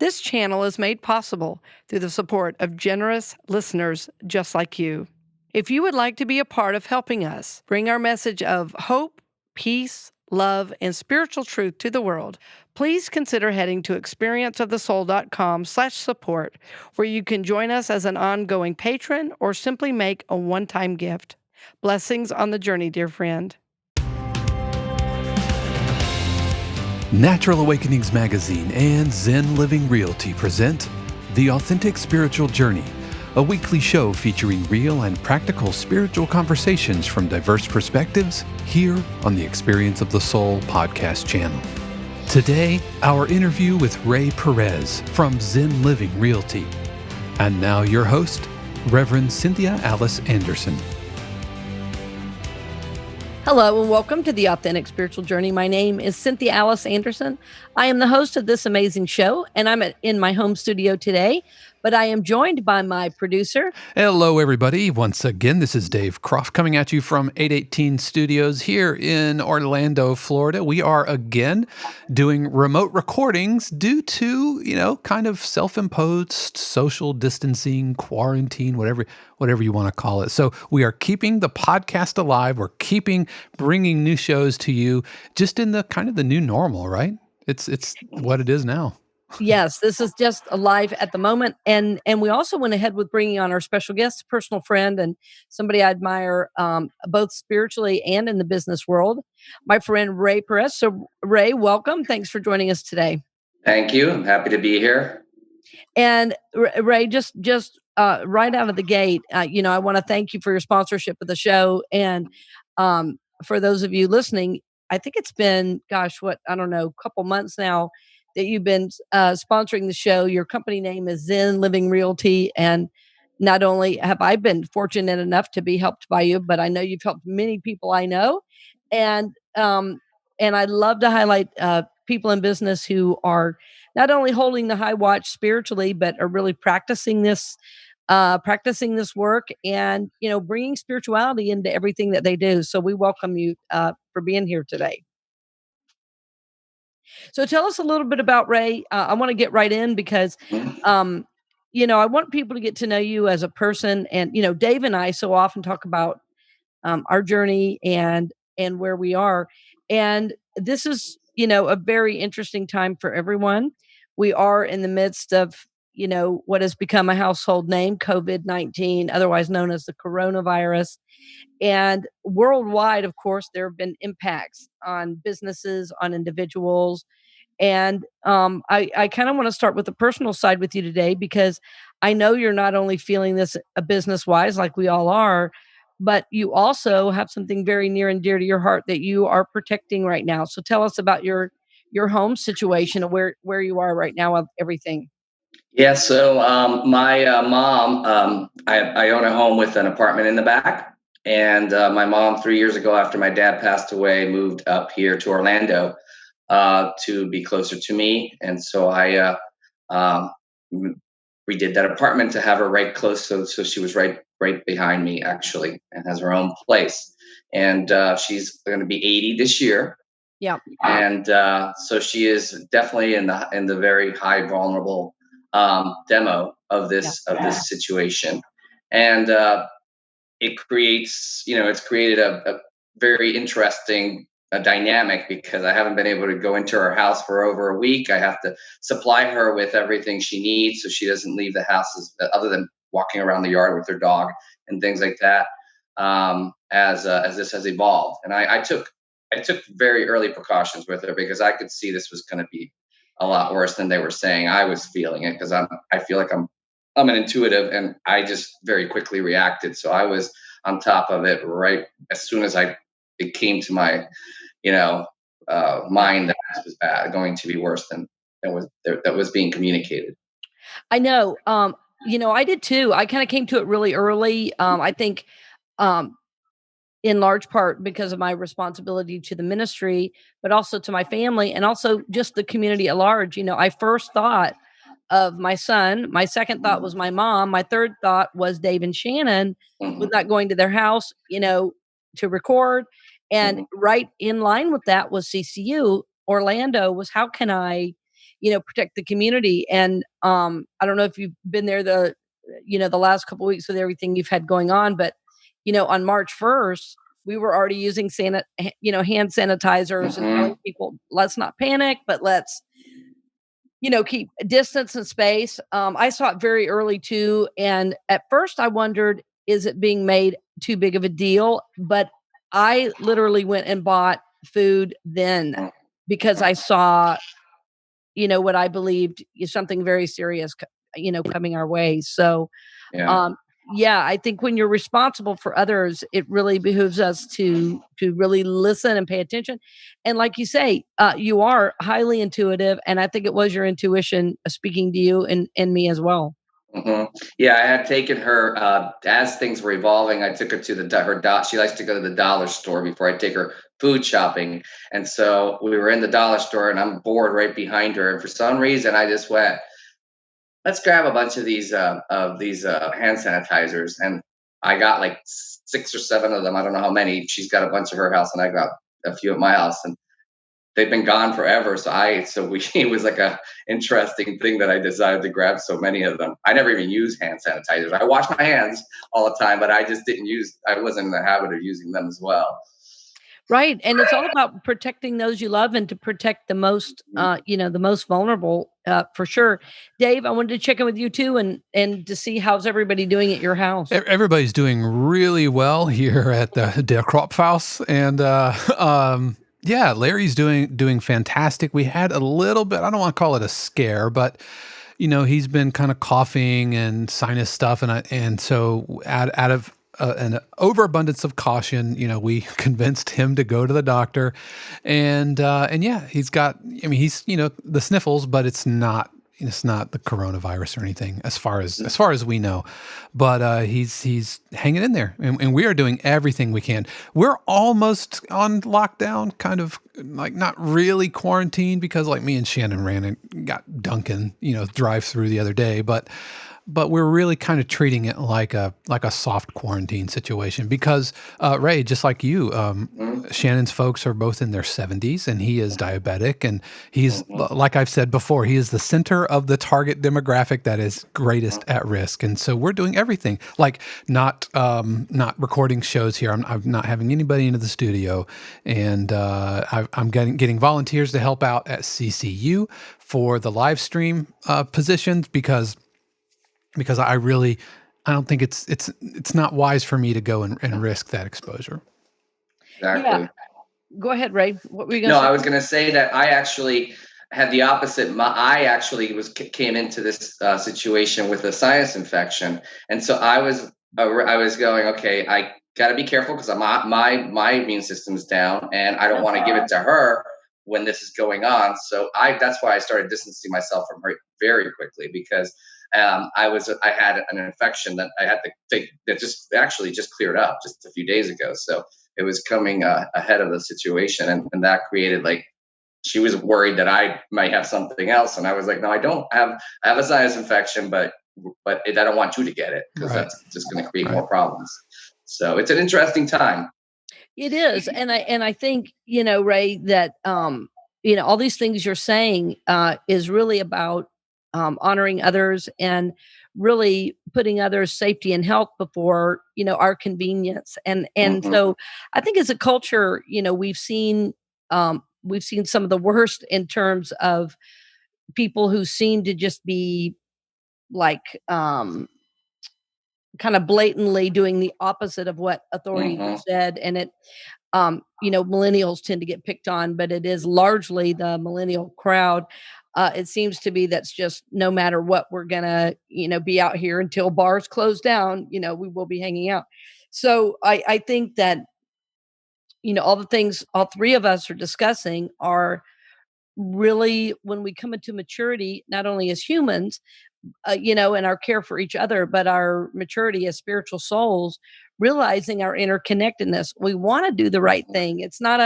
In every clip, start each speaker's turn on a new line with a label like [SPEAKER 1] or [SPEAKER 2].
[SPEAKER 1] This channel is made possible through the support of generous listeners just like you. If you would like to be a part of helping us bring our message of hope, peace, love, and spiritual truth to the world, please consider heading to experienceofthesoul.com/support, where you can join us as an ongoing patron or simply make a one-time gift. Blessings on the journey, dear friend.
[SPEAKER 2] Natural Awakenings Magazine and Zen Living Realty present The Authentic Spiritual Journey, a weekly show featuring real and practical spiritual conversations from diverse perspectives here on the Experience of the Soul podcast channel. Today, our interview with Ray Perez from Zen Living Realty. And now your host, Reverend Cynthia Alice Anderson.
[SPEAKER 1] Hello and welcome to the Authentic Spiritual Journey. My name is Cynthia Alice Anderson. I am the host of this amazing show, and I'm in my home studio today, but I am joined by my producer.
[SPEAKER 2] Hello, everybody. Once again, this is Dave Croft coming at you from 818 Studios here in Orlando, Florida. We are again doing remote recordings due to, kind of self-imposed social distancing, quarantine, whatever you want to call it. So we are keeping the podcast alive. We're bringing new shows to you just in the kind of the new normal, right? It's what it is now.
[SPEAKER 1] Yes, this is just alive at the moment. And we also went ahead with bringing on our special guest, personal friend, and somebody I admire both spiritually and in the business world, my friend Ray Perez. So Ray, welcome. Thanks for joining us today.
[SPEAKER 3] Thank you. I'm happy to be here.
[SPEAKER 1] And Ray, just right out of the gate, I want to thank you for your sponsorship of the show. And for those of you listening, I think it's been, a couple months now that you've been sponsoring the show. Your company name is Zen Living Realty. And not only have I been fortunate enough to be helped by you, but I know you've helped many people I know. And I love to highlight people in business who are not only holding the high watch spiritually, but are really practicing this work and, bringing spirituality into everything that they do. So we welcome you for being here today. So tell us a little bit about Ray. I want to get right in because, I want people to get to know you as a person. And, Dave and I so often talk about our journey and where we are. And this is, a very interesting time for everyone. We are in the midst of, what has become a household name, COVID-19, otherwise known as the coronavirus. And worldwide, of course, there have been impacts on businesses, on individuals. And I kind of want to start with the personal side with you today, because I know you're not only feeling this business-wise like we all are, but you also have something very near and dear to your heart that you are protecting right now. So tell us about your home situation and where you are right now of everything.
[SPEAKER 3] Yeah, so my mom, I own a home with an apartment in the back. And my mom, 3 years ago, after my dad passed away, moved up here to Orlando to be closer to me. And so I redid that apartment to have her right close. So she was right behind me, actually, and has her own place. And she's going to be 80 this year.
[SPEAKER 1] Yeah.
[SPEAKER 3] And so she is definitely in the very high vulnerable demo of this situation. And it creates, it's created a very interesting dynamic, because I haven't been able to go into her house for over a week. I have to supply her with everything she needs so she doesn't leave the house other than walking around the yard with her dog and things like that. As this has evolved, and I took very early precautions with her, because I could see this was going to be a lot worse than they were saying. I was feeling it, because I feel like I'm an intuitive, and I just very quickly reacted. So I was on top of it right as soon as it came to my mind that this was going to be worse than that was being communicated.
[SPEAKER 1] I know. I did too. I kind of came to it really early. I think in large part because of my responsibility to the ministry, but also to my family and also just the community at large. I first thought of my son. My second thought was my mom. My third thought was Dave and Shannon with not going to their house, to record. And right in line with that was CCU. Orlando was, how can I, protect the community. And I don't know if you've been there the last couple weeks with everything you've had going on, but on March 1st, we were already using hand sanitizers and telling
[SPEAKER 3] Mm-hmm.
[SPEAKER 1] people, let's not panic, but let's keep distance and space. I saw it very early too. And at first I wondered, is it being made too big of a deal? But I literally went and bought food then because I saw, what I believed is something very serious, coming our way. So,
[SPEAKER 3] Yeah.
[SPEAKER 1] um, yeah, I think when you're responsible for others, it really behooves us to really listen and pay attention. And like you say, you are highly intuitive, and I think it was your intuition speaking to you and me as well.
[SPEAKER 3] Hmm. Yeah, I had taken her as things were evolving. I took her to her dot. She likes to go to the dollar store before I take her food shopping, and so we were in the dollar store, and I'm bored right behind her. And for some reason, I just went, "Let's grab a bunch of these hand sanitizers." And I got like 6 or 7 of them. I don't know how many. She's got a bunch at her house, and I got a few at my house. And they've been gone forever. So it was like a interesting thing that I decided to grab so many of them. I never even use hand sanitizers. I wash my hands all the time, but I just didn't use. I wasn't in the habit of using them as well.
[SPEAKER 1] Right. And it's all about protecting those you love and to protect the most vulnerable, for sure. Dave, I wanted to check in with you too and to see how's everybody doing at your house.
[SPEAKER 2] Everybody's doing really well here at the Crop House, and yeah, Larry's doing fantastic. We had a little bit. I don't want to call it a scare, but he's been kind of coughing and sinus stuff, and so out of an overabundance of caution, we convinced him to go to the doctor, and yeah, he's got. I mean, he's the sniffles, but it's not the coronavirus or anything as far as we know, but he's hanging in there, and we are doing everything we can. We're almost on lockdown, kind of like not really quarantine, because like me and Shannon ran and got Dunkin', drive through the other day, but we're really kind of treating it like a soft quarantine situation because Ray, just like you,
[SPEAKER 3] Mhm.
[SPEAKER 2] Shannon's folks are both in their 70s, and he is diabetic, and he's
[SPEAKER 3] Mhm.
[SPEAKER 2] like I've said before, he is the center of the target demographic that is greatest
[SPEAKER 3] Mhm.
[SPEAKER 2] at risk, and so we're doing everything like not recording shows here. I'm not having anybody into the studio, and I'm getting volunteers to help out at CCU for the live stream positions because I don't think it's not wise for me to go and risk that exposure.
[SPEAKER 1] Yeah.
[SPEAKER 3] Exactly.
[SPEAKER 1] Go ahead, Ray. What were you going
[SPEAKER 3] No,
[SPEAKER 1] to
[SPEAKER 3] I
[SPEAKER 1] say?
[SPEAKER 3] was going to say that I actually had the opposite. I actually came into this situation with a sinus infection, and so I was going, okay, I got to be careful because my immune system's down, and I don't want to give it to her when this is going on. So that's why I started distancing myself from her very quickly because I had an infection that I had to take that just actually just cleared up just a few days ago. So it was coming ahead of the situation, and that created like she was worried that I might have something else, and I was like, no, I don't have. I have a sinus infection, but I don't want you to get it because
[SPEAKER 2] Right.
[SPEAKER 3] that's just going to create
[SPEAKER 2] Right.
[SPEAKER 3] more problems. So it's an interesting time.
[SPEAKER 1] It is, and I think Ray, that all these things you're saying is really about honoring others and really putting others' safety and health before our convenience. And
[SPEAKER 3] Hmm.
[SPEAKER 1] so I think as a culture, we've seen some of the worst in terms of people who seem to just be like kind of blatantly doing the opposite of what authorities have
[SPEAKER 3] Hmm.
[SPEAKER 1] said, and millennials tend to get picked on, but it is largely the millennial crowd. It seems to be that's just no matter what, we're gonna, be out here until bars close down. We will be hanging out. So I think that all the things all three of us are discussing are really when we come into maturity, not only as humans, and our care for each other, but our maturity as spiritual souls, realizing our interconnectedness. We want to do the right thing. It's not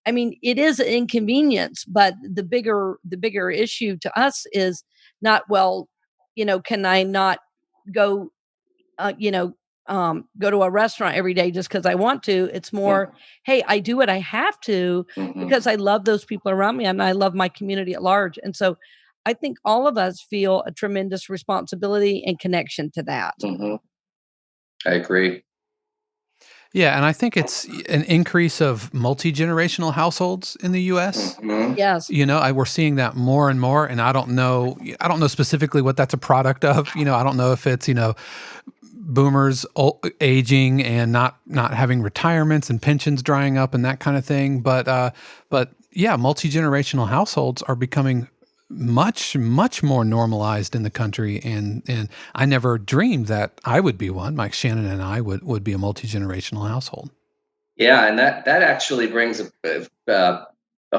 [SPEAKER 1] I mean, it is an inconvenience, but the bigger issue to us is not, well, can I not go, uh, you know, go to a restaurant every day just because I want to? It's more, hey, I do what I have to
[SPEAKER 3] Hmm.
[SPEAKER 1] because I love those people around me and I love my community at large. And so I think all of us feel a tremendous responsibility and connection to that.
[SPEAKER 3] Mm-hmm. I agree.
[SPEAKER 2] Yeah, and I think it's an increase of multi-generational households in the US.
[SPEAKER 3] Mm-hmm.
[SPEAKER 1] Yes.
[SPEAKER 2] We're seeing that more and more, and I don't know specifically what that's a product of. I don't know if it's, boomers aging and not having retirements and pensions drying up and that kind of thing. But yeah, multi-generational households are becoming much more normalized in the country, and I never dreamed that I would be one. Like Shannon and I would be a multi-generational household.
[SPEAKER 3] Yeah, and that actually brings a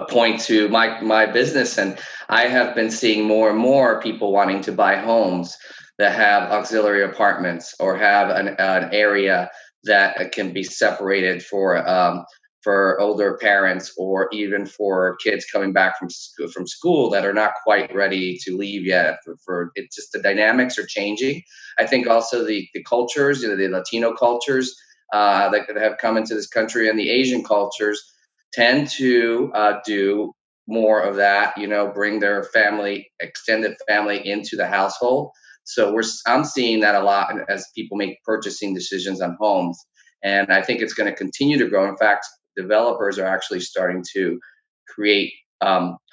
[SPEAKER 3] point to my business, and I have been seeing more and more people wanting to buy homes that have auxiliary apartments or have an area that can be separated for older parents or even for kids coming back from school that are not quite ready to leave yet. For it, just the dynamics are changing. I think also the cultures, the Latino cultures that have come into this country, and the Asian cultures tend to do more of that. Bring their family, extended family, into the household. So I'm seeing that a lot as people make purchasing decisions on homes, and I think it's going to continue to grow. In fact, developers are actually starting to create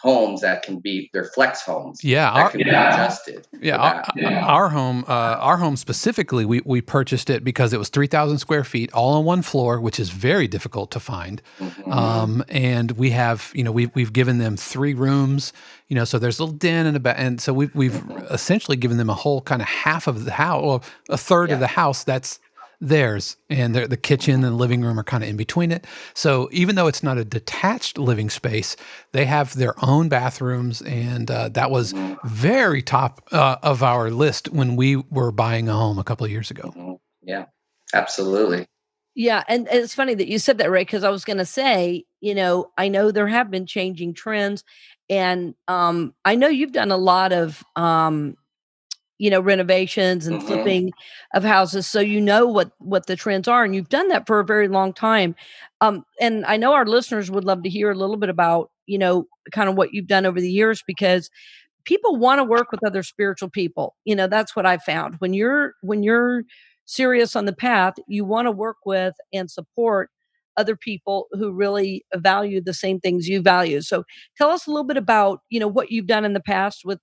[SPEAKER 3] homes that can be their flex homes
[SPEAKER 2] Yeah,
[SPEAKER 3] that can be adjusted
[SPEAKER 2] Yeah,
[SPEAKER 3] for that.
[SPEAKER 2] our home specifically, we purchased it because it was 3,000 square feet, all on one floor, which is very difficult to find.
[SPEAKER 3] Mm-hmm.
[SPEAKER 2] And we have, we've given them 3 rooms, so there's a little den and and so we've essentially given them a whole kind of half of the house, or a third of
[SPEAKER 3] Yeah.
[SPEAKER 2] the house that's theirs, and the kitchen and living room are kind of in between it. So even though it's not a detached living space, they have their own bathrooms, and that was
[SPEAKER 3] Mm-hmm.
[SPEAKER 2] very top of our list when we were buying a home a couple of years ago.
[SPEAKER 3] Mm-hmm. Yeah, absolutely.
[SPEAKER 1] Yeah, and it's funny that you said that, Ray, because I was gonna say, I know there have been changing trends, and, I know you've done a lot of, renovations and
[SPEAKER 3] Mm-hmm.
[SPEAKER 1] flipping of houses, so you know what the trends are, and you've done that for a very long time. And I know our listeners would love to hear a little bit about, kind of what you've done over the years, because people want to work with other spiritual people. That's what I found. When you're serious on the path, you want to work with and support other people who really value the same things you value. So tell us a little bit about, what you've done in the past with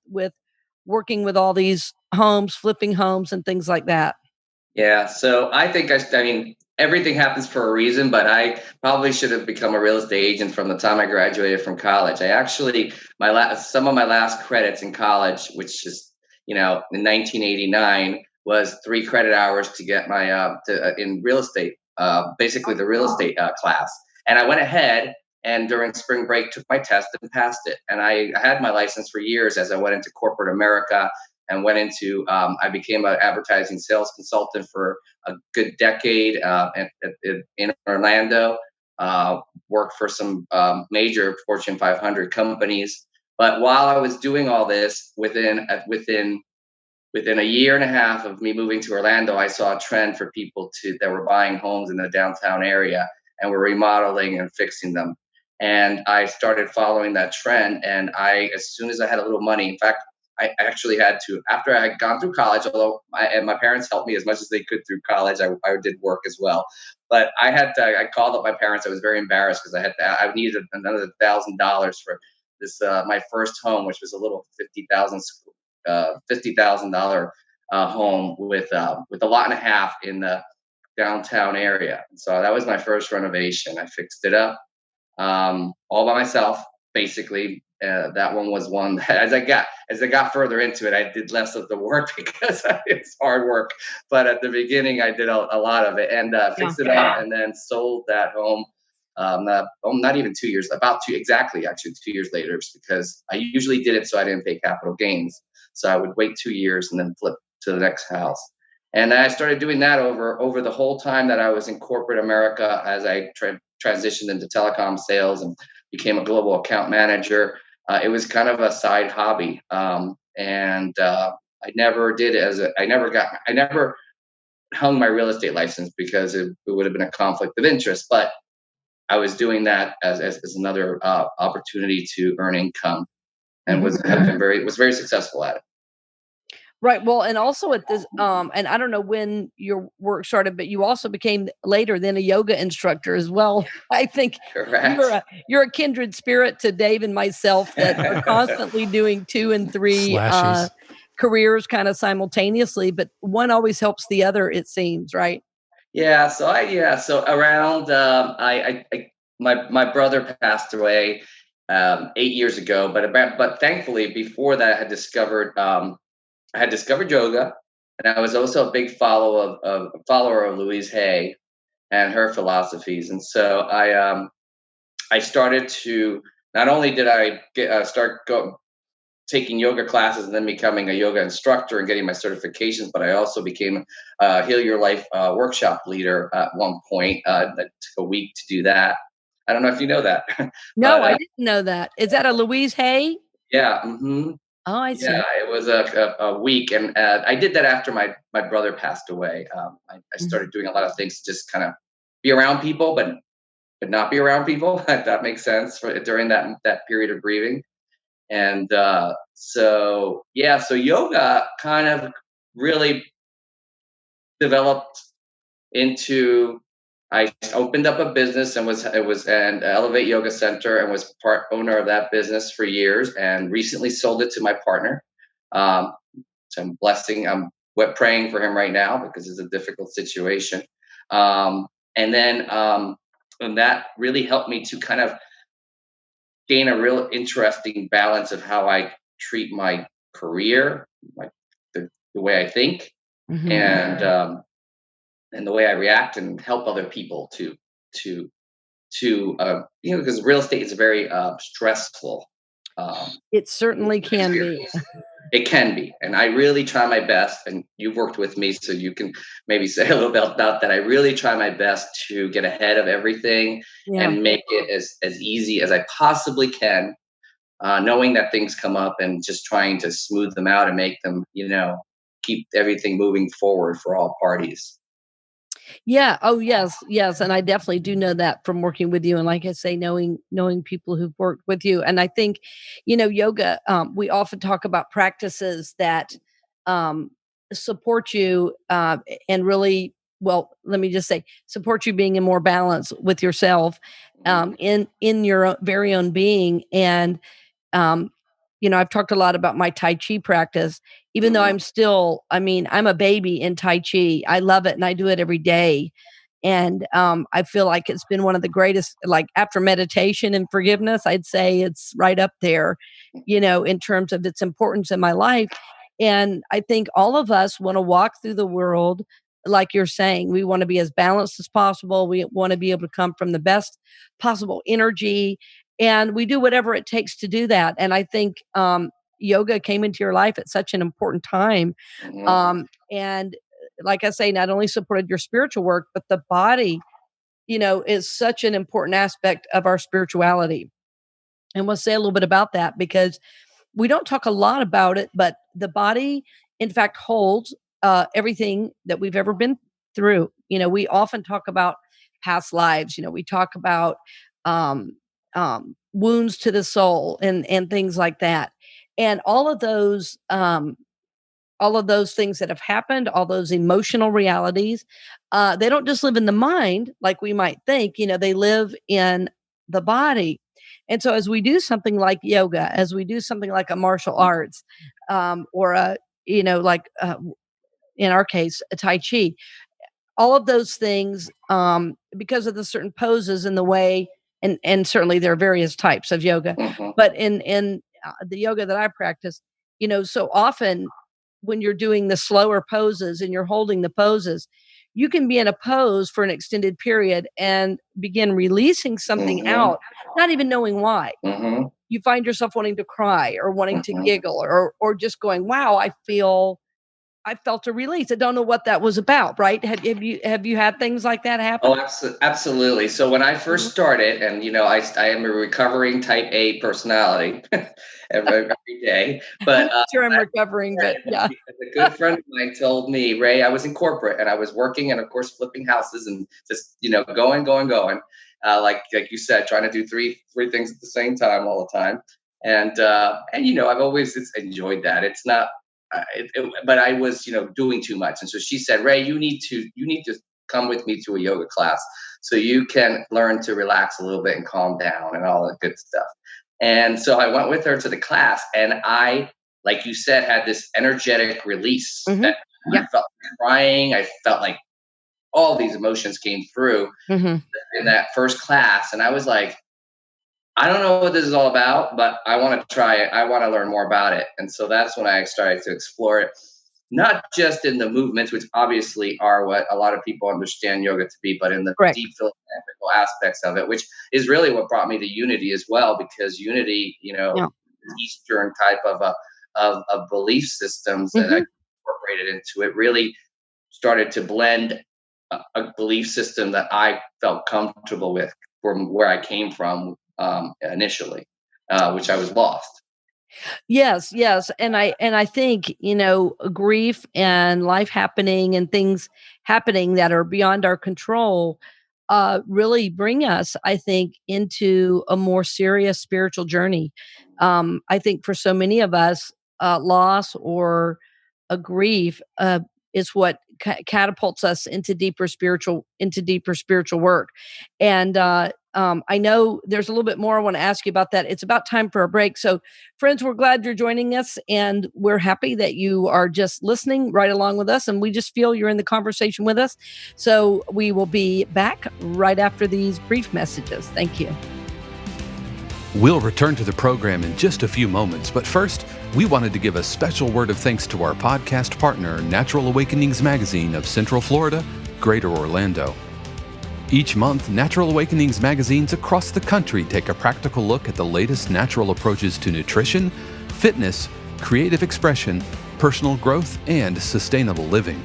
[SPEAKER 1] working with all these homes, flipping homes and things like that.
[SPEAKER 3] Yeah, so I think I mean, everything happens for a reason, but I probably should have become a real estate agent from the time I graduated from college. I actually some of my last credits in college, which is in 1989, was 3 credit hours to get my in real estate, basically the real estate class. And I went ahead and during spring break took my test and passed it. And I had my license for years as I went into corporate America and went into I became an advertising sales consultant for a good decade in Orlando. Worked for some major Fortune 500 companies. But while I was doing all this, within a year and a half of me moving to Orlando, I saw a trend for people that were buying homes in the downtown area and were remodeling and fixing them. And I started following that trend. And as soon as I had a little money, in fact, I actually had to, after I had gone through college, although my parents helped me as much as they could through college, I did work as well. But I called up my parents. I was very embarrassed because I needed another $1,000 for this, my first home, which was a little 50,000 home with a lot and a half in the downtown area. So that was my first renovation. I fixed it up all by myself, basically. That one was one that as I got further into it, I did less of the work because it's hard work. But at the beginning, I did a lot of it and
[SPEAKER 1] Yeah.
[SPEAKER 3] fixed it up, and then sold that home. Not even 2 years, about two exactly, actually 2 years later, because I usually did it so I didn't pay capital gains. So I would wait 2 years and then flip to the next house. And I started doing that over the whole time that I was in corporate America as I transitioned into telecom sales and became a global account manager. It was kind of a side hobby, and I never did it I never hung my real estate license because it would have been a conflict of interest. But I was doing that as another opportunity to earn income. and was very successful at it.
[SPEAKER 1] Right. Well, and also at this, and I don't know when your work started, but you also became later then a yoga instructor as well. I think
[SPEAKER 3] Correct.
[SPEAKER 1] You're a kindred spirit to Dave and myself that are constantly doing 2 and 3
[SPEAKER 2] Slashies.
[SPEAKER 1] careers kind of simultaneously, but one always helps the other, it seems, right?
[SPEAKER 3] Yeah. So around my brother passed away 8 years ago, but thankfully before that I had discovered yoga, and I was also a big follower of Louise Hay and her philosophies. And so I started to, not only did I taking yoga classes and then becoming a yoga instructor and getting my certifications, but I also became a Heal Your Life workshop leader at one point. That took a week to do that. I don't know if you know that,
[SPEAKER 1] No,
[SPEAKER 3] but
[SPEAKER 1] I didn't know that. Is that a Louise Hay?
[SPEAKER 3] yeah.
[SPEAKER 1] Oh, I
[SPEAKER 3] Yeah,
[SPEAKER 1] see.
[SPEAKER 3] it was a week, and I did that after my brother passed away. I
[SPEAKER 1] Mhm.
[SPEAKER 3] started doing a lot of things to just kind of be around people, but not be around people. If that makes sense during that period of grieving. And so yoga kind of really developed into. I opened up a business and was an Elevate Yoga Center and was part owner of that business for years, and recently sold it to my partner. Um, so I'm praying for him right now because it's a difficult situation. Um, and then and that really helped me to kind of gain a real interesting balance of how I treat my career, my the way I think,
[SPEAKER 1] Mhm.
[SPEAKER 3] and and the way I react and help other people to because real estate is very stressful
[SPEAKER 1] It certainly can be.
[SPEAKER 3] experience. It can be, and I really try my best. And you've worked with me, so you can maybe say a little bit about that. I really try my best to get ahead of everything
[SPEAKER 1] Yeah.
[SPEAKER 3] and make it as easy as I possibly can, knowing that things come up and just trying to smooth them out and make them, keep everything moving forward for all parties.
[SPEAKER 1] Yeah. Oh, yes, yes, and I definitely do know that from working with you, and like I say, knowing people who've worked with you, and I think, yoga. We often talk about practices that um, support you, and really, well, let me just say, support you being in more balance with yourself,
[SPEAKER 3] Mhm.
[SPEAKER 1] in your very own being, and um, I've talked a lot about my Tai Chi practice, even though
[SPEAKER 3] Mhm.
[SPEAKER 1] I mean, I'm a baby in Tai Chi. I love it and I do it every day. And I feel like it's been one of the greatest, like after meditation and forgiveness, I'd say it's right up there, in terms of its importance in my life. And I think all of us want to walk through the world, like you're saying, we want to be as balanced as possible. We want to be able to come from the best possible energy, and we do whatever it takes to do that. And I think yoga came into your life at such an important time,
[SPEAKER 3] Mhm.
[SPEAKER 1] and like I say, not only supported your spiritual work, but the body, is such an important aspect of our spirituality. And we'll say a little bit about that because we don't talk a lot about it, but the body, in fact, holds everything that we've ever been through. We often talk about past lives. We talk about um, wounds to the soul and things like that, and all of those things that have happened, all those emotional realities, they don't just live in the mind like we might think. They live in the body. And so, as we do something like yoga, as we do something like a martial arts, or like in our case, a Tai Chi, all of those things, because of the certain poses and the way, and certainly there are various types of yoga,
[SPEAKER 3] Mhm.
[SPEAKER 1] but in the yoga that I practice, so often when you're doing the slower poses and you're holding the poses, you can be in a pose for an extended period and begin releasing something
[SPEAKER 3] Mhm.
[SPEAKER 1] out, not even knowing why.
[SPEAKER 3] Mhm.
[SPEAKER 1] You find yourself wanting to cry or wanting to
[SPEAKER 3] Mhm.
[SPEAKER 1] giggle, or just going, wow, I felt a release. I don't know what that was about, right? Have you had things like that
[SPEAKER 3] Oh,
[SPEAKER 1] happen?
[SPEAKER 3] absolutely. So when I
[SPEAKER 1] Mhm.
[SPEAKER 3] first started, and I am a recovering Type A personality every day,
[SPEAKER 1] I'm
[SPEAKER 3] but
[SPEAKER 1] not sure I'm recovering, but yeah.
[SPEAKER 3] because a good friend of mine told me, Ray, I was in corporate and I was working and of course flipping houses and just going, going, going. Like you said, trying to do three things at the same time all the time. and I've always enjoyed that. It's not, but I was doing too much, and so she said, Ray, you need to come with me to a yoga class so you can learn to relax a little bit and calm down and all that good stuff. And so I went with her to the class, and I, like you said, had this energetic release
[SPEAKER 1] Mm-hmm.
[SPEAKER 3] that
[SPEAKER 1] Yeah.
[SPEAKER 3] I felt crying. I felt like all these emotions came through
[SPEAKER 1] Mm-hmm.
[SPEAKER 3] in that first class. And I was like, I don't know what this is all about, but I want to try it. I want to learn more about it. And so that's when I started to explore it, not just in the movements, which obviously are what a lot of people understand yoga to be, but in the
[SPEAKER 1] Correct.
[SPEAKER 3] deep philosophical aspects of it, which is really what brought me to unity as well, because unity,
[SPEAKER 1] Yeah.
[SPEAKER 3] Eastern type of belief systems that I
[SPEAKER 1] Mm-hmm.
[SPEAKER 3] incorporated into it really started to blend a belief system that I felt comfortable with from where I came from initially, which I was lost.
[SPEAKER 1] Yes, yes, and I think, grief and life happening and things happening that are beyond our control, really bring us, I think, into a more serious spiritual journey. I think for so many of us, loss or a grief, is what catapults us into deeper spiritual work. And I know there's a little bit more I want to ask you about that. It's about time for a break. So, friends, we're glad you're joining us, and we're happy that you are just listening right along with us. And we just feel you're in the conversation with us. So, we will be back right after these brief messages. Thank you.
[SPEAKER 2] We'll return to the program in just a few moments, but first, we wanted to give a special word of thanks to our podcast partner, Natural Awakenings Magazine of Central Florida, Greater Orlando. Each month, Natural Awakenings magazines across the country take a practical look at the latest natural approaches to nutrition, fitness, creative expression, personal growth, and sustainable living.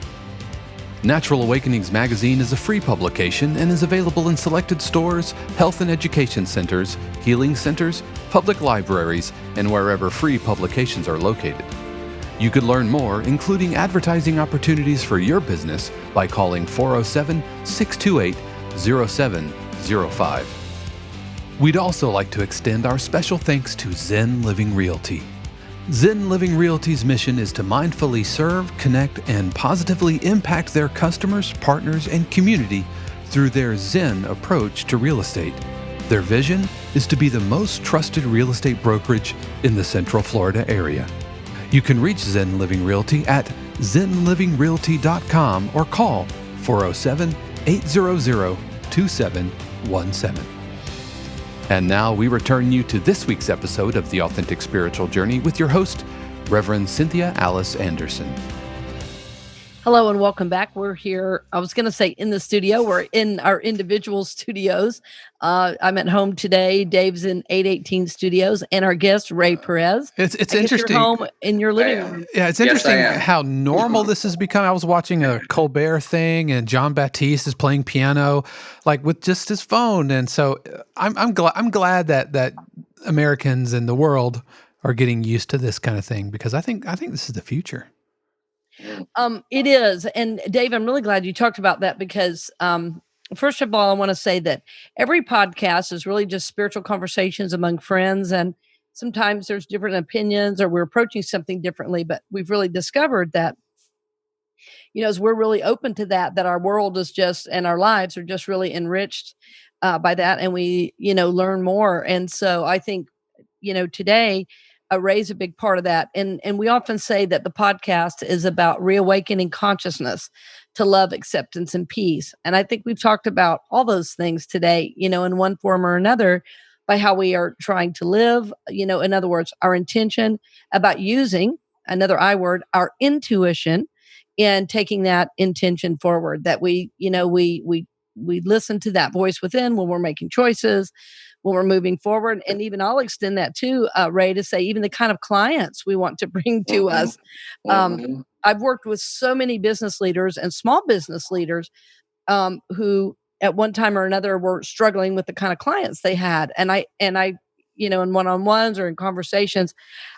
[SPEAKER 2] Natural Awakenings magazine is a free publication and is available in selected stores, health and education centers, healing centers, public libraries, and wherever free publications are located. You could learn more, including advertising opportunities for your business, by calling 407-628-0705. We'd also like to extend our special thanks to Zen Living Realty. Zen Living Realty's mission is to mindfully serve, connect, and positively impact their customers, partners, and community through their Zen approach to real estate. Their vision is to be the most trusted real estate brokerage in the Central Florida area. You can reach Zen Living Realty at zenlivingrealty.com or call 407-800-2717. And now we return you to this week's episode of The Authentic Spiritual Journey with your host, Reverend Cynthia Alice Anderson.
[SPEAKER 1] Hello and welcome back. We're here. I was going to say in the studio. We're in our individual studios. I'm at home today. Dave's in 818 Studios, and our guest Ray Perez.
[SPEAKER 2] It's
[SPEAKER 1] I guess
[SPEAKER 2] interesting.
[SPEAKER 1] You're home in your living room.
[SPEAKER 2] Yeah, it's
[SPEAKER 3] Yes,
[SPEAKER 2] interesting
[SPEAKER 3] I am.
[SPEAKER 2] how normal this has become. I was watching a Colbert thing, and John Baptiste is playing piano, like with just his phone. And so I'm glad that Americans and the world are getting used to this kind of thing, because I think this is the future.
[SPEAKER 1] It is. And Dave, I'm really glad you talked about that because, first of all, I want to say that every podcast is really just spiritual conversations among friends. And sometimes there's different opinions or we're approaching something differently, but we've really discovered that, as we're really open to that our world is just, and our lives are just really enriched by that. And we, learn more. And so I think, today, Ray's a big part of that. And we often say that the podcast is about reawakening consciousness to love, acceptance, and peace. And I think we've talked about all those things today, in one form or another, by how we are trying to live, in other words, our intention about using another I word, our intuition, and taking that intention forward, that we listen to that voice within when we're making choices, when we're moving forward. And even I'll extend that too, Ray, to say even the kind of clients we want to bring to us. I've worked with so many business leaders and small business leaders who at one time or another were struggling with the kind of clients they had. And I, in one-on-ones or in conversations,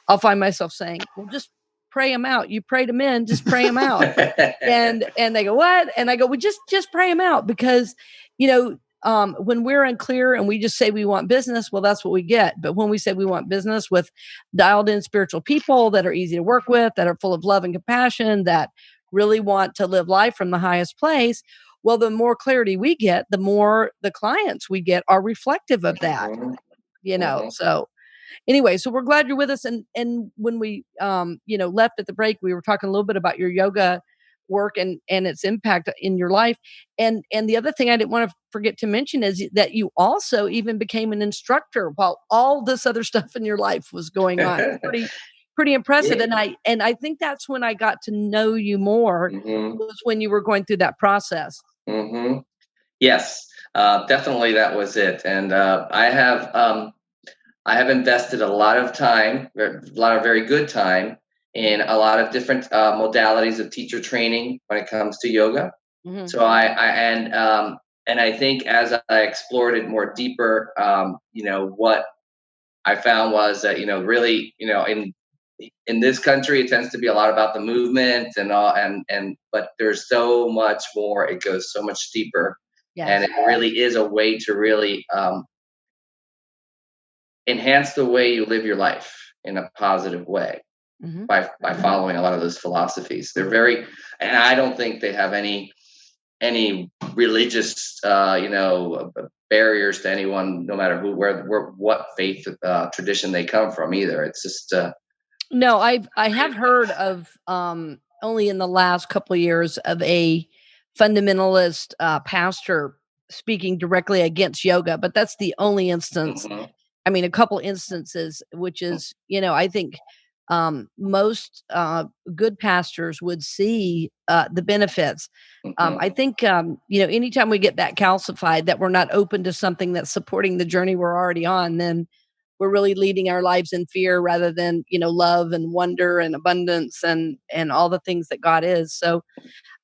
[SPEAKER 1] I'll find myself saying, well, just pray them out. You prayed them in, just pray them out. And they go, what? And I go, well, just pray them out, because, when we're unclear and we just say we want business, well, that's what we get. But when we say we want business with dialed in spiritual people that are easy to work with, that are full of love and compassion, that really want to live life from the highest place, well, the more clarity we get, the more the clients we get are reflective of that,
[SPEAKER 3] Mhm.
[SPEAKER 1] So anyway, so we're glad you're with us. And when we left at the break, we were talking a little bit about your yoga work and its impact in your life. And the other thing I didn't want to forget to mention is that you also even became an instructor while all this other stuff in your life was going on. It's pretty impressive. And I think that's when I got to know you more,
[SPEAKER 3] Mhm.
[SPEAKER 1] was when you were going through that process.
[SPEAKER 3] Mhm. Yes, definitely that was it. And I have invested a lot of time, a lot of very good time, in a lot of different modalities of teacher training when it comes to yoga.
[SPEAKER 1] Hmm.
[SPEAKER 3] So and I think as I explored it more deeper, what I found was that really in this country it tends to be a lot about the movement and all, and but there's so much more. It goes so much deeper, and
[SPEAKER 1] Yes.
[SPEAKER 3] it really is a way to really enhance the way you live your life in a positive way
[SPEAKER 1] Hmm.
[SPEAKER 3] by following a lot of those philosophies. They're very, and I don't think they have any religious barriers to anyone, no matter where what faith tradition they come from either. It's just
[SPEAKER 1] No, I have heard of only in the last couple of years of a fundamentalist pastor speaking directly against yoga, but that's the only instance.
[SPEAKER 3] mhm,
[SPEAKER 1] I mean, a couple instances, which is, I think most good pastors would see the benefits. I
[SPEAKER 3] mhm,
[SPEAKER 1] think, anytime we get that calcified, that we're not open to something that's supporting the journey we're already on, then we're really leading our lives in fear rather than, love and wonder and abundance and all the things that God is. So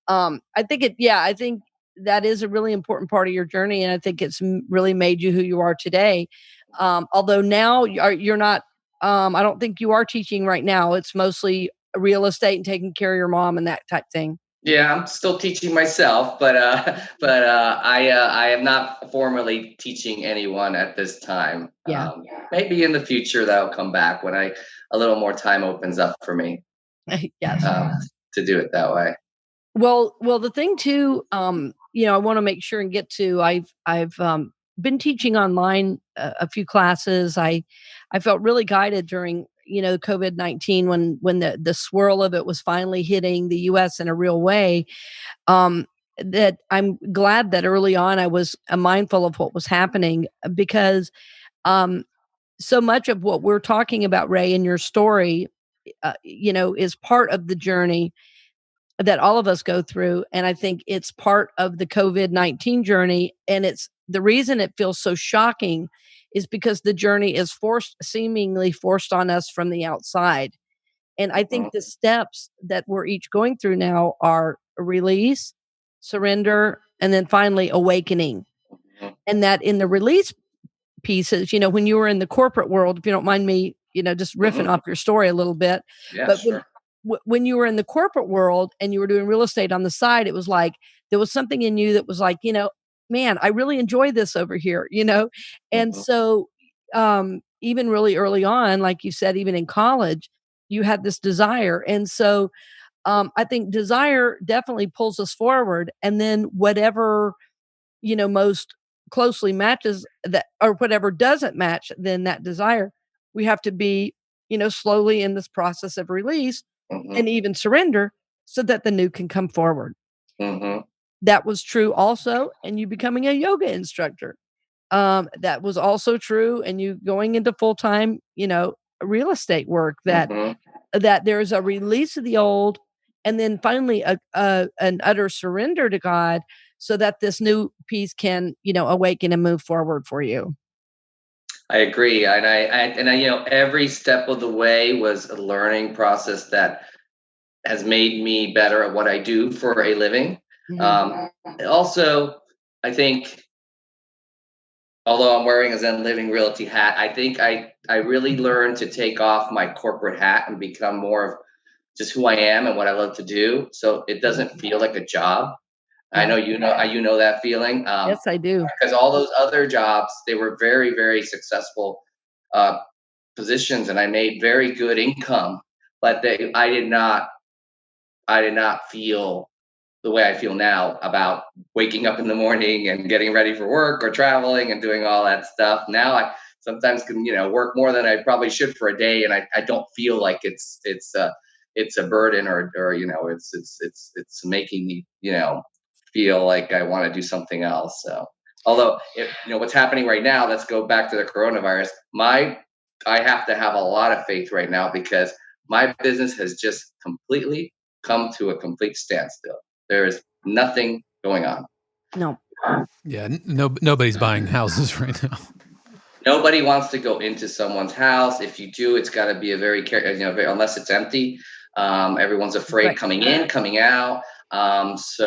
[SPEAKER 1] I think that is a really important part of your journey, and I think it's really made you who you are today. Although now you're not. I don't think you are teaching right now. It's mostly real estate and taking care of your mom and that type thing.
[SPEAKER 3] yeah, I'm still teaching myself, but I am not formally teaching anyone at this time.
[SPEAKER 1] Yeah.
[SPEAKER 3] Maybe in the future that'll come back when a little more time opens up for me
[SPEAKER 1] Yes.
[SPEAKER 3] um, to do it that way.
[SPEAKER 1] Well, the thing too, I want to make sure and get to. I've been teaching online a few classes. I felt really guided during COVID-19 when the swirl of it was finally hitting the U.S. in a real way. Um, that I'm glad that early on I was mindful of what was happening, because um, so much of what we're talking about, Ray, in your story, is part of the journey that all of us go through. And I think it's part of the COVID-19 journey. And it's the reason it feels so shocking is because the journey is seemingly forced on us from the outside. And I think
[SPEAKER 3] Mhm,
[SPEAKER 1] the steps that we're each going through now are release, surrender, and then finally awakening.
[SPEAKER 3] mhm,
[SPEAKER 1] And that in the release pieces, when you were in the corporate world, if you don't mind me, just riffing
[SPEAKER 3] mhm.
[SPEAKER 1] off your story a little bit,
[SPEAKER 3] Yeah,
[SPEAKER 1] but when
[SPEAKER 3] sure.
[SPEAKER 1] when you were in the corporate world and you were doing real estate on the side, it was like there was something in you that was like, man, I really enjoy this over here. And
[SPEAKER 3] Mhm,
[SPEAKER 1] so even really early on, like you said, even in college, you had this desire. And so I think desire definitely pulls us forward. And then whatever most closely matches that, or whatever doesn't match then that desire, we have to be, slowly in this process of release
[SPEAKER 3] mhm,
[SPEAKER 1] and even surrender so that the new can come forward.
[SPEAKER 3] mhm,
[SPEAKER 1] That was true also and you becoming a yoga instructor. That was also true and you going into full-time, real estate work,
[SPEAKER 3] mhm,
[SPEAKER 1] that there's a release of the old and then finally an utter surrender to God so that this new piece can, awaken and move forward for you.
[SPEAKER 3] I agree, and every step of the way was a learning process that has made me better at what I do for a living.
[SPEAKER 1] Mhm.
[SPEAKER 3] Um, Also, I think, although I'm wearing a Zen Living Realty hat, I think I really learned to take off my corporate hat and become more of just who I am and what I love to do. So it
[SPEAKER 1] Mhm.
[SPEAKER 3] doesn't feel like a job. I
[SPEAKER 1] Yeah.
[SPEAKER 3] know you know that feeling.
[SPEAKER 1] Yes, I do.
[SPEAKER 3] Because all those other jobs, they were very, very successful uh, positions, and I made very good income, but I did not feel the way I feel now about waking up in the morning and getting ready for work or traveling and doing all that stuff. Now I sometimes can, work more than I probably should for a day, and I don't feel like it's a burden, or it's making me feel like I want to do something else. So although if what's happening right now, let's go back to the coronavirus. I have to have a lot of faith right now because my business has just completely come to a complete standstill. There is nothing going on.
[SPEAKER 1] No.
[SPEAKER 2] Yeah, nobody's buying houses right now.
[SPEAKER 3] Nobody wants to go into someone's house. If you do, it's got to be a very unless it's empty. Everyone's afraid
[SPEAKER 1] Right.
[SPEAKER 3] coming in, coming out. Everybody's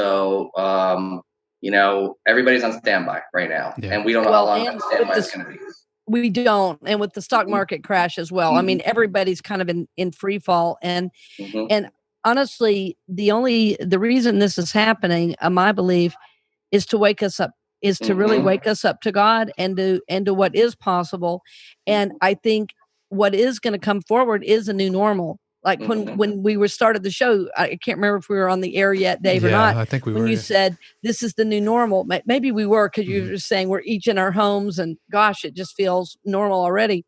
[SPEAKER 3] on standby right now,
[SPEAKER 2] Yeah.
[SPEAKER 3] and we don't know how
[SPEAKER 1] Well,
[SPEAKER 3] long that
[SPEAKER 1] and with
[SPEAKER 3] standby is
[SPEAKER 1] this,
[SPEAKER 3] going to be.
[SPEAKER 1] we don't. And with the stock
[SPEAKER 3] Mhm,
[SPEAKER 1] market crash as well. I
[SPEAKER 3] mhm,
[SPEAKER 1] mean, everybody's kind of in free fall.
[SPEAKER 3] mhm,
[SPEAKER 1] And honestly, the reason this is happening, my belief, is to wake us up, is to really
[SPEAKER 3] mhm,
[SPEAKER 1] wake us up to God and to what is possible. And
[SPEAKER 3] mhm,
[SPEAKER 1] I think what is going to come forward is a new normal. Like
[SPEAKER 3] mhm,
[SPEAKER 1] when we were started the show, I can't remember if we were on the air yet, Dave, or not.
[SPEAKER 2] Yeah, I think we
[SPEAKER 1] When
[SPEAKER 2] were.
[SPEAKER 1] you
[SPEAKER 2] Yeah.
[SPEAKER 1] said this is the new normal, maybe we were, because you
[SPEAKER 2] Mhm.
[SPEAKER 1] were just saying we're each in our homes, and gosh, it just feels normal already.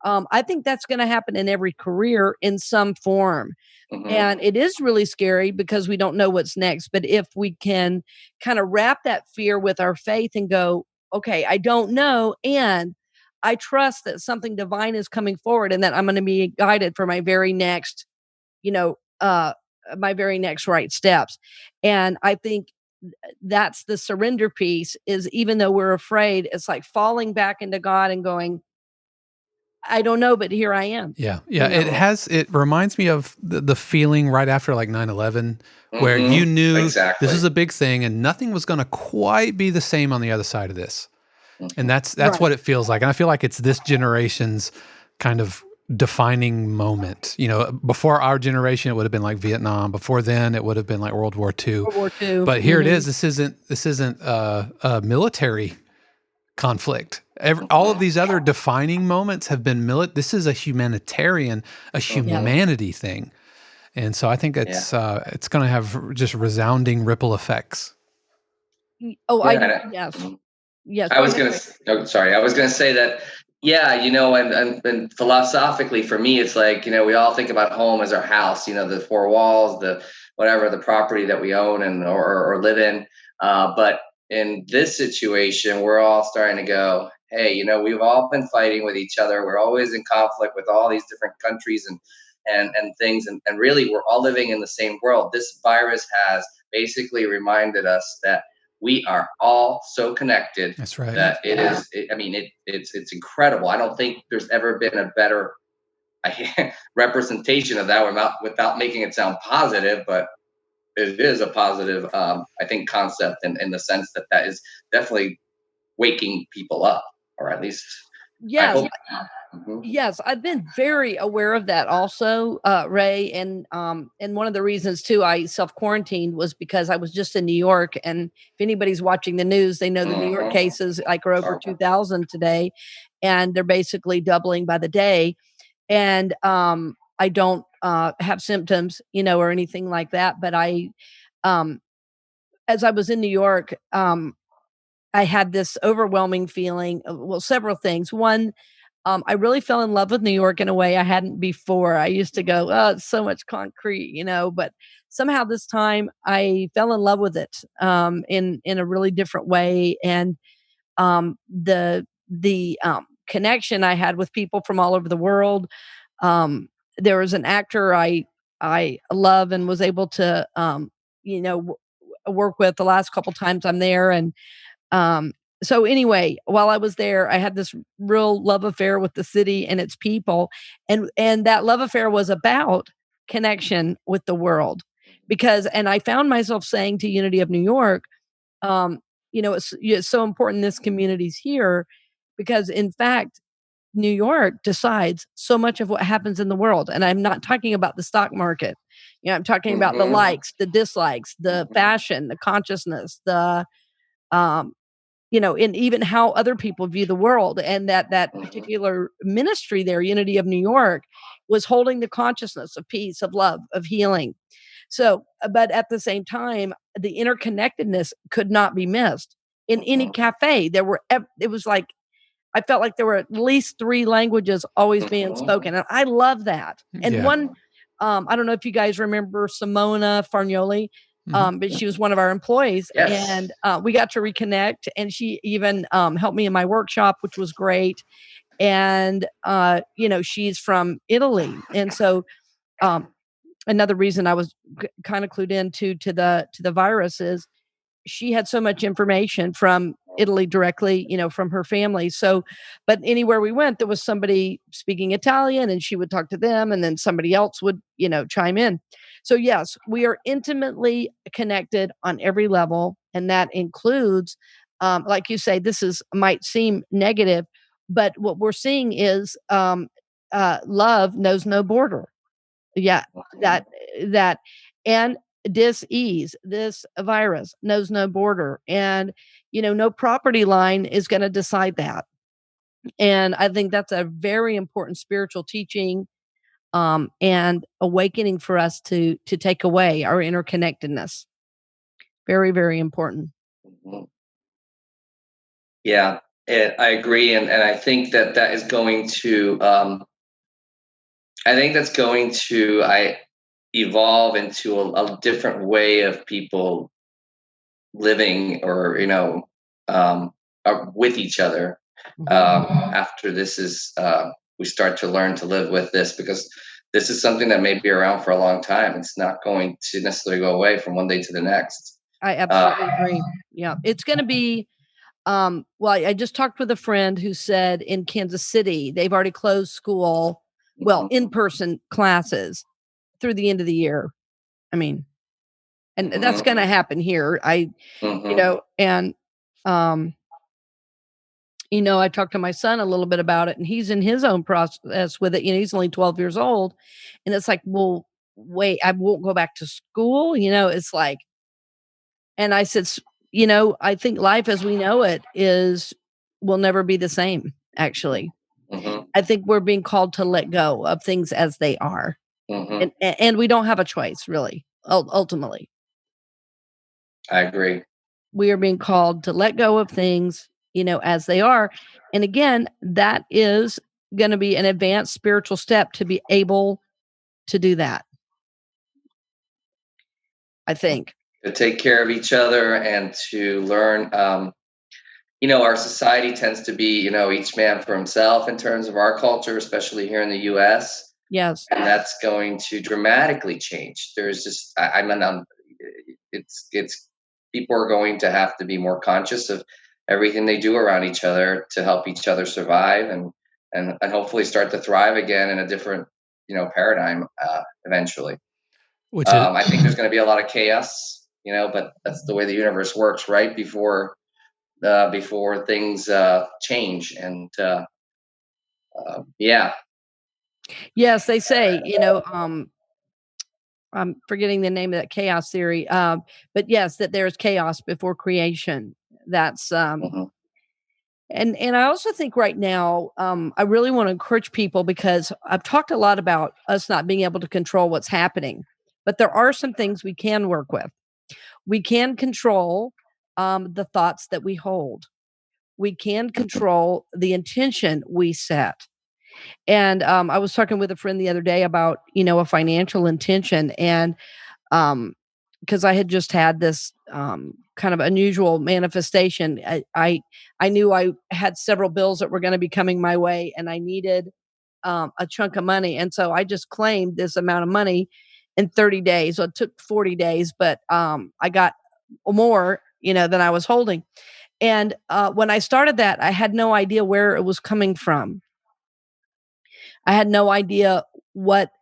[SPEAKER 1] I think that's going to happen in every career in some form.
[SPEAKER 3] mhm,
[SPEAKER 1] And it is really scary because we don't know what's next. But if we can kind of wrap that fear with our faith and go, okay, I don't know. And I trust that something divine is coming forward and that I'm going to be guided for my very next, you know, uh, my very next right steps. And I think that's the surrender piece, is even though we're afraid, it's like falling back into God and going, I don't know, but here I am,
[SPEAKER 2] Yeah, yeah,
[SPEAKER 1] you know?
[SPEAKER 2] it reminds me of the feeling right after, like, 9/11, where you
[SPEAKER 3] mhm.
[SPEAKER 2] knew this
[SPEAKER 3] Exactly.
[SPEAKER 2] is a big thing and nothing was gonna quite be the same on the other side of this, and
[SPEAKER 3] Mhm,
[SPEAKER 2] that's
[SPEAKER 1] Right.
[SPEAKER 2] what it feels like, and I feel like it's this generation's kind of defining moment. Before our generation, it would have been like Vietnam. Before then, it would have been like World War II.
[SPEAKER 1] World War II.
[SPEAKER 2] But here it is. This isn't a military conflict. All of
[SPEAKER 3] mhm,
[SPEAKER 2] these other defining moments have been this is a humanitarian, a
[SPEAKER 1] Yes.
[SPEAKER 3] mhm.
[SPEAKER 2] humanity thing, and so I think
[SPEAKER 3] Yeah,
[SPEAKER 2] it's going to have just resounding ripple effects.
[SPEAKER 1] Oh,
[SPEAKER 3] yeah.
[SPEAKER 1] yes.
[SPEAKER 3] Mhm.
[SPEAKER 1] Yes,
[SPEAKER 3] I
[SPEAKER 1] go
[SPEAKER 3] was
[SPEAKER 1] ahead,
[SPEAKER 3] gonna.
[SPEAKER 1] Ray.
[SPEAKER 3] Oh, sorry. I was gonna say that. Yeah, and philosophically, for me, it's like we all think about home as our house. The four walls, the whatever, the property that we own and or live in. But in this situation, we're all starting to go. Hey, we've all been fighting with each other. We're always in conflict with all these different countries and things, and really, we're all living in the same world. This virus has basically reminded us that we are all so connected
[SPEAKER 2] That's right.
[SPEAKER 3] that I mean, it's incredible. I don't think there's ever been a better representation of that without making it sound positive, but it is a positive, I think, concept in the sense that is definitely waking people up, or at least I
[SPEAKER 1] Yes,
[SPEAKER 3] hope. Mhm,
[SPEAKER 1] yes, I've been very aware of that also, Ray, and one of the reasons too I self-quarantined was because I was just in New York, and if anybody's watching the news, they know the New York
[SPEAKER 3] mhm.
[SPEAKER 1] cases, like, are over
[SPEAKER 3] Horrible.
[SPEAKER 1] 2,000 today, and they're basically doubling by the day. And, I don't, have symptoms, or anything like that, but um, as I was in New York, I had this overwhelming feeling of, well, several things. One, I really fell in love with New York in a way I hadn't before. I used to go, "Oh, it's so much concrete," but somehow this time I fell in love with it, in a really different way. And the connection I had with people from all over the world. There was an actor I love and was able to, work with the last couple times I'm there. And um, so anyway, while I was there, I had this real love affair with the city and its people, and that love affair was about connection with the world. And I found myself saying to Unity of New York, it's so important this community's here, because in fact, New York decides so much of what happens in the world. And I'm not talking about the stock market. I'm talking about the likes, the dislikes, the fashion, the consciousness, the um, and even how other people view the world. And that particular ministry there, Unity of New York, was holding the consciousness of peace, of love, of healing. So, but at the same time, the interconnectedness could not be missed. In any cafe, it was like, I felt like there were at least 3 languages always being spoken, and I love that. And
[SPEAKER 2] Yeah.
[SPEAKER 1] I don't know if you guys remember Simona Fargnoli, but she was one of our employees,
[SPEAKER 3] Yes.
[SPEAKER 1] and we got to reconnect, and she even helped me in my workshop, which was great. And she's from Italy, and so another reason I was kind of clued into to the virus is she had so much information from Italy directly, from her family. So, but anywhere we went, there was somebody speaking Italian and she would talk to them and then somebody else would, chime in. So, yes, we are intimately connected on every level. And that includes, like you say, might seem negative, but what we're seeing is love knows no border. Yeah, that, that, and dis-ease, this virus knows no border, and no property line is going to decide that. And I think that's a very important spiritual teaching, and awakening for us to take away our interconnectedness. Very, very important.
[SPEAKER 3] Yeah, I agree, and I think that is going to I think that's going to evolve into a different way of people living, or with each other, after this is we start to learn to live with this, because this is something that may be around for a long time. It's not going to necessarily go away from one day to the next.
[SPEAKER 1] I absolutely agree. Yeah, it's going to be. Well, I just talked with a friend who said in Kansas City they've already closed school, well, in-person classes through the end of the year. I mean, and that's going to happen here. And um, I talked to my son a little bit about it, and he's in his own process with it. He's only 12 years old, and it's like, well, wait, I won't go back to school. It's like, and I said, I think life as we know it will never be the same. Actually, I think we're being called to let go of things as they are, and we don't have a choice, really. Ultimately,
[SPEAKER 3] I agree.
[SPEAKER 1] we are being called to let go of things, as they are. And again, that is going to be an advanced spiritual step to be able to do that. I think.
[SPEAKER 3] To take care of each other and to learn. Our society tends to be, each man for himself in terms of our culture, especially here in the U.S.
[SPEAKER 1] Yes.
[SPEAKER 3] And that's going to dramatically change. There's just, it's people are going to have to be more conscious of everything they do around each other to help each other survive, and hopefully start to thrive again in a different, paradigm eventually.
[SPEAKER 2] Which is,
[SPEAKER 3] I think there's going to be a lot of chaos, but that's the way the universe works, right? Before things change, and yeah.
[SPEAKER 1] Yes, they say, I'm forgetting the name of that chaos theory. But yes, that there's chaos before creation. That's and I also think right now, I really want to encourage people, because I've talked a lot about us not being able to control what's happening, but there are some things we can work with. We can control the thoughts that we hold. We can control the intention we set. And I was talking with a friend the other day about, a financial intention, and because I had just had this kind of unusual manifestation. I knew I had several bills that were going to be coming my way, and I needed a chunk of money, and so I just claimed this amount of money in 30 days. So it took 40 days, but I got more, than I was holding. And when I started that, I had no idea where it was coming from. I had no idea what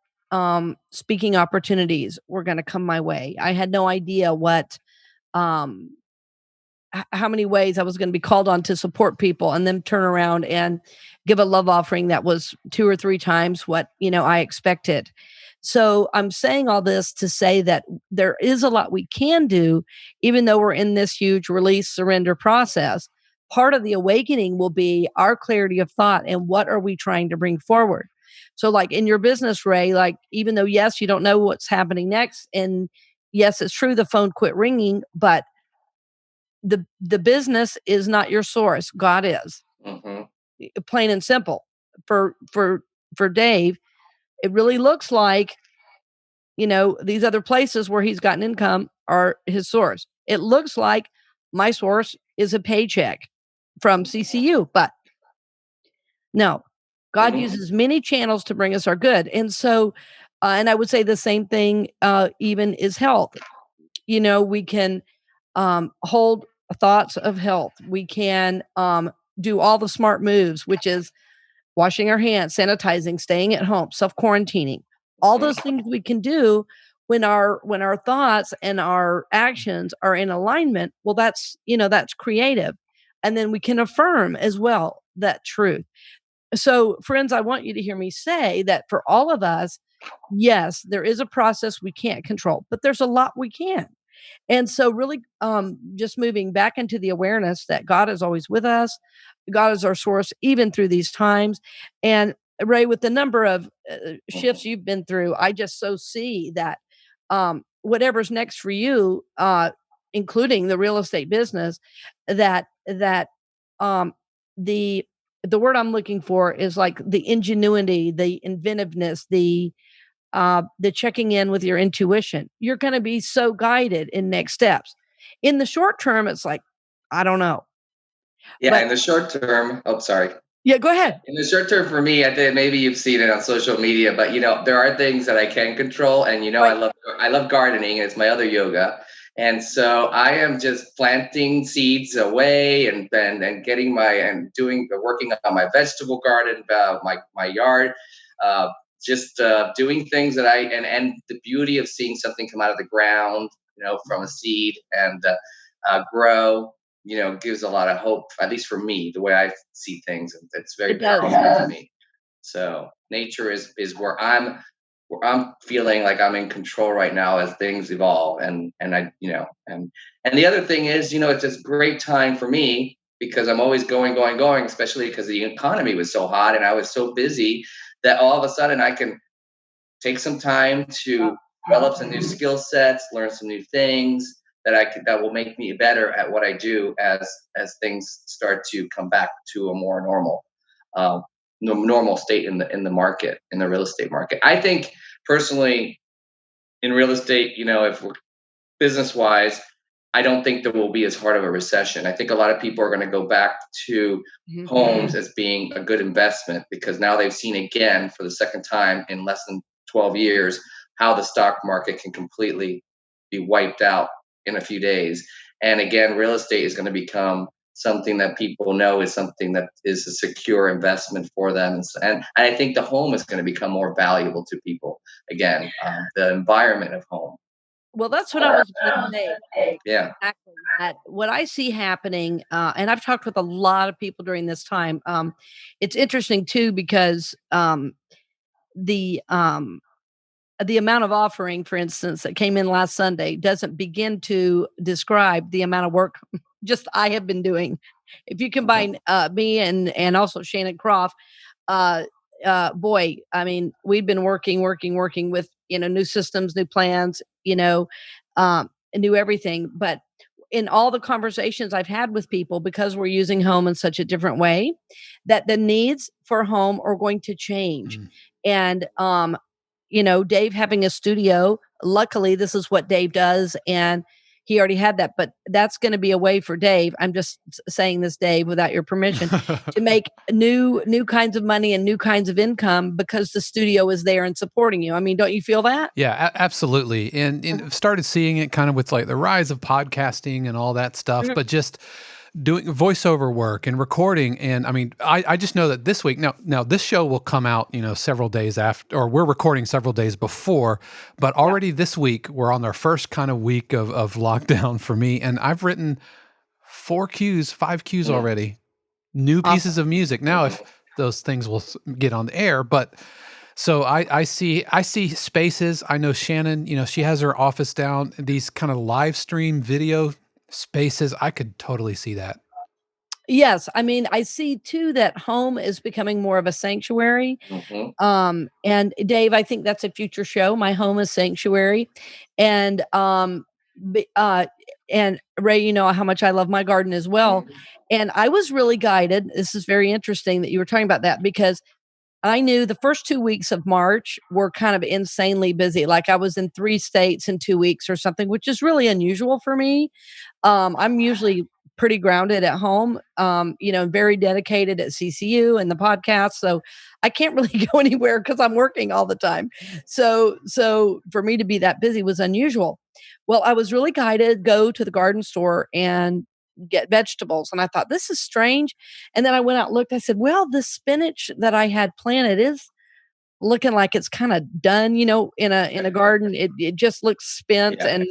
[SPEAKER 1] speaking opportunities were going to come my way. I had no idea what um, how many ways I was going to be called on to support people and then turn around and give a love offering that was 2 or 3 times what, I expected. So I'm saying all this to say that there is a lot we can do, even though we're in this huge release surrender process. Part of the awakening will be our clarity of thought and what are we trying to bring forward. So, like in your business, Ray, like even though, yes, you don't know what's happening next, and yes, it's true the phone quit ringing, but the business is not your source. God is.
[SPEAKER 3] Mm-hmm.
[SPEAKER 1] Plain and simple. For Dave, it really looks like, these other places where he's gotten income are his source. It looks like my source is a paycheck from CCU, but no, God
[SPEAKER 3] Mm-hmm.
[SPEAKER 1] uses many channels to bring us our good. And so, and I would say the same thing, even is health. We can hold thoughts of health. We can do all the smart moves, which is washing our hands, sanitizing, staying at home, self-quarantining. All those things we can do when our thoughts and our actions are in alignment. Well, that's creative. And then we can affirm as well that truth. So, friends, I want you to hear me say that for all of us, yes, there is a process we can't control, but there's a lot we can. And so really just moving back into the awareness that God is always with us. God is our source even through these times. And Ray, with the number of shifts you've been through, I just so see that whatever's next for you, including the real estate business, that um, the the word I'm looking for is like the ingenuity, the inventiveness, the checking in with your intuition. You're going to be so guided in next steps. In the short term, it's like, I don't know.
[SPEAKER 3] Yeah,
[SPEAKER 1] But
[SPEAKER 3] in the short term, oh, sorry.
[SPEAKER 1] yeah, go ahead.
[SPEAKER 3] In the short term for me, I think maybe you've seen it on social media, but there are things that I can control, and
[SPEAKER 1] Right.
[SPEAKER 3] I love gardening. It's my other yoga, and so I am just planting seeds away and getting and doing working on my vegetable garden, my yard, just doing things that and the beauty of seeing something come out of the ground, from a seed and grow, gives a lot of hope, at least for me, the way I see things. It's very
[SPEAKER 1] It does.
[SPEAKER 3] powerful to me. So nature is where I'm feeling like I'm in control right now as things evolve. And I, and the other thing is, it's just great time for me because I'm always going, especially because the economy was so hot and I was so busy that all of a sudden I can take some time to develop some new skill sets, learn some new things that will make me better at what I do as things start to come back to a more um, normal state in the market, in the real estate market. I think personally in real estate, if we're business wise, I don't think there will be as hard of a recession. I think a lot of people are going to go back to homes as being a good investment because now they've seen again for the second time in less than 12 years how the stock market can completely be wiped out in a few days. And again, real estate is going to become something that people know is something that is a secure investment for them. And I think the home is going to become more valuable to people again, the environment of home.
[SPEAKER 1] Well, that's what I was going to say.
[SPEAKER 3] Yeah.
[SPEAKER 1] Exactly. That what I see happening, and I've talked with a lot of people during this time. It's interesting too because the um, the amount of offering, for instance, that came in last Sunday doesn't begin to describe the amount of work just I have been doing. If you combine me and also Shannon Croft, uh, boy, I mean, we've been working with new systems, new plans, new everything. But in all the conversations I've had with people, because we're using home in such a different way, that the needs for home are going to change. And Dave having a studio, luckily this is what Dave does, and he already had that, but that's going to be a way for Dave. I'm just saying this, Dave, without your permission, to make new kinds of money and new kinds of income because the studio is there and supporting you. I mean, don't you feel that?
[SPEAKER 2] Yeah, absolutely. And started seeing it kind of with like the rise of podcasting and all that stuff, but just doing voiceover work and recording. And I mean, I just know that this week, now this show will come out, several days after, or we're recording several days before, but already this week, we're on our first kind of week of lockdown for me. And I've written 4 cues, 5 cues already. New pieces of music. Now, if those things will get on the air, but so I see spaces. I know Shannon, she has her office down, these kind of live stream video spaces. I could totally see that.
[SPEAKER 1] Yes, I mean, I see too that home is becoming more of a sanctuary. And Dave, I think that's a future show. My home is sanctuary, and b- uh, and Ray, you know how much I love my garden as well. And I was really guided. This is very interesting that you were talking about that because I knew the first 2 weeks of March were kind of insanely busy. Like I was in 3 states in 2 weeks or something, which is really unusual for me. I'm usually pretty grounded at home, very dedicated at CCU and the podcast. So I can't really go anywhere because I'm working all the time. So for me to be that busy was unusual. Well, I was really guided, go to the garden store and get vegetables. And I thought, this is strange. And then I went out and looked, I said, well, the spinach that I had planted is looking like it's kind of done, in a garden. It just looks spent.
[SPEAKER 3] Yeah.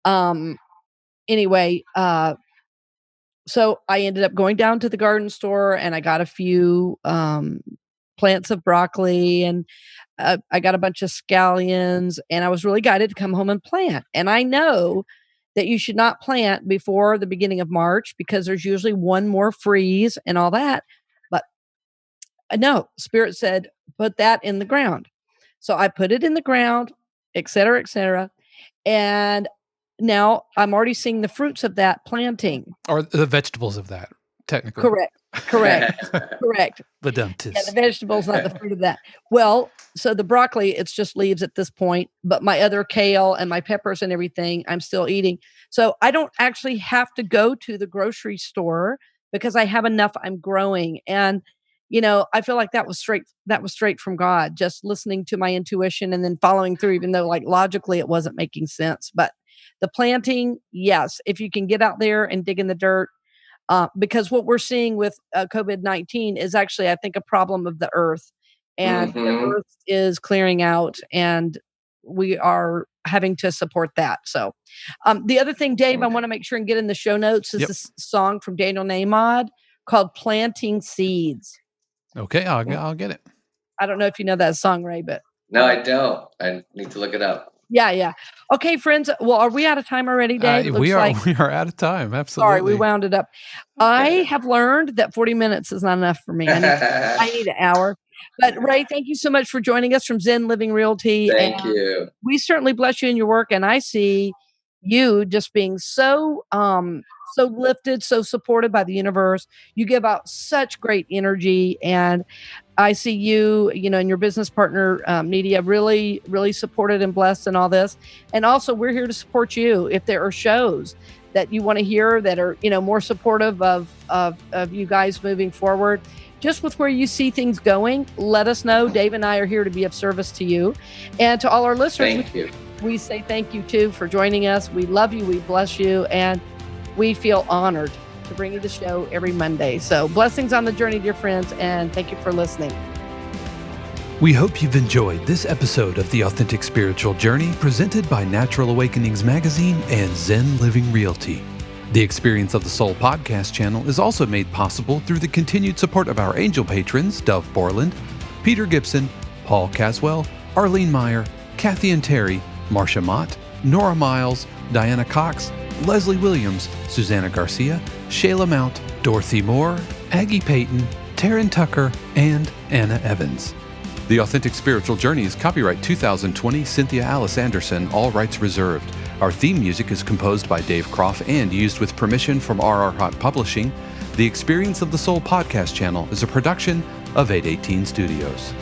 [SPEAKER 1] And anyway, so I ended up going down to the garden store and I got a few plants of broccoli and I got a bunch of scallions and I was really guided to come home and plant. And I know that you should not plant before the beginning of March because there's usually one more freeze and all that. But no, Spirit said, put that in the ground. So I put it in the ground, et cetera, et cetera. And now I'm already seeing the fruits of that planting.
[SPEAKER 2] Or the vegetables of that, technically.
[SPEAKER 1] Correct. Correct. Yeah, the vegetables, not the fruit of that. Well, so the broccoli, it's just leaves at this point, but my other kale and my peppers and everything, I'm still eating. So I don't actually have to go to the grocery store because I have enough I'm growing. And, I feel like that was straight from God, just listening to my intuition and then following through, even though like logically it wasn't making sense. But the planting, yes, if you can get out there and dig in the dirt, because what we're seeing with COVID-19 is actually, I think, a problem of the earth, and the earth is clearing out, and we are having to support that. So, the other thing, Dave, I want to make sure and get in the show notes is this song from Daniel Namod called "Planting Seeds."
[SPEAKER 2] Okay, I'll get it.
[SPEAKER 1] I don't know if you know that song, Ray, but
[SPEAKER 3] no, I don't. I need to look it up.
[SPEAKER 1] Yeah. Okay, friends. Well, are we out of time already, Dave?
[SPEAKER 2] We are out of time. Absolutely.
[SPEAKER 1] Sorry, we wound it up. I have learned that 40 minutes is not enough for me. I need an hour. But Ray, thank you so much for joining us from Zen Living Realty.
[SPEAKER 3] Thank you.
[SPEAKER 1] We certainly bless you in your work, and I see you just being so lifted, so supported by the universe. You give out such great energy, and I see you, and your business partner, Media, really, really supported and blessed in all this. And also, we're here to support you. If there are shows that you want to hear that are, more supportive of you guys moving forward, just with where you see things going, let us know. Dave and I are here to be of service to you. And to all our listeners, we say thank you, too, for joining us. We love you. We bless you. And we feel honored to bring you the show every Monday. So blessings on the journey, dear friends, and thank you for listening.
[SPEAKER 2] We hope you've enjoyed this episode of The Authentic Spiritual Journey presented by Natural Awakenings Magazine and Zen Living Realty. The Experience of the Soul podcast channel is also made possible through the continued support of our angel patrons, Dove Borland, Peter Gibson, Paul Caswell, Arlene Meyer, Kathy and Terry, Marcia Mott, Nora Miles, Diana Cox, Leslie Williams, Susanna Garcia, Shayla Mount, Dorothy Moore, Aggie Payton, Taryn Tucker, and Anna Evans. The Authentic Spiritual Journey is copyright 2020 Cynthia Alice Anderson, all rights reserved. Our theme music is composed by Dave Croft and used with permission from RR Hot Publishing. The Experience of the Soul podcast channel is a production of 818 Studios.